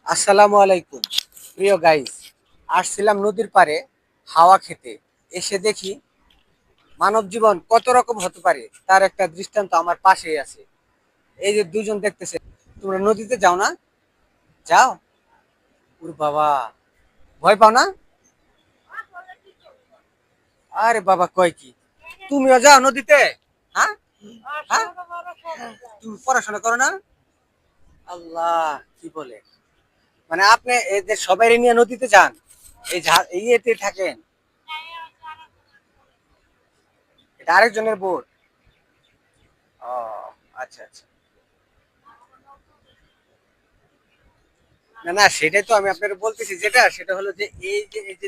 আসসালামু আলাইকুম প্রিয় গাইস। আসছিলাম নদীর পাড়ে হাওয়া খেতে, এসে দেখি মানব জীবন কত রকম হতে পারে তার একটা দৃষ্টান্ত আমার পাশেই আছে। এই যে দুজন দেখতেছে, তোমরা নদীতে যাও না? যাও? ওরে বাবা, ভয় পাও না? আরে বাবা, কয় কি তুমিও যাও নদীতে? হ্যাঁ, হ্যাঁ, তুমি পড়াশোনা করো না? আল্লাহ, কি বলে, মানে আপনি এই যে সবাই নিয়ে নদীতে যান, এই ইয়েতে থাকেন? এটা আরেকজনের বোট? ও, আচ্ছা আচ্ছা। না না, সেটাই তো আমি আপনাকে বলতেছি, যেটা সেটা হলো যে এই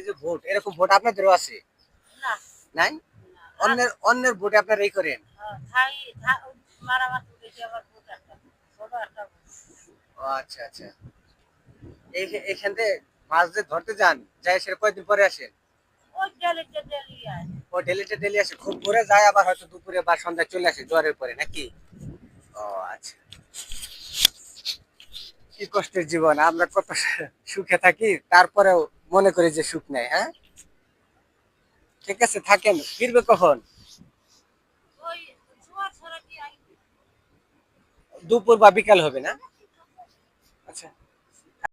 যে ভোট, এরকম ভোট আপনাদেরও আছে? নাই? অন্যের অন্যের ভোটে আপনারা এই করেন? ও আচ্ছা আচ্ছা। এখান থেকে মাছ যে ধরতে যান, যাই সেটা কয়দিন পরে আসেন? ও ডেলিতে ডেলি আসে, খুব ভোরে যায়, আবার হয়তো দুপুরে বা সন্ধ্যায় চলে আসে জ্বরের পরে নাকি? ও আচ্ছা। কি কষ্টের জীবন, আমরা কত সুখে থাকি, তারপরেও মনে করি যে সুখ নাই। হ্যাঁ, ঠিক আছে, থাকেন, ফিরবে কখন? দুপুর বা বিকাল হবে না?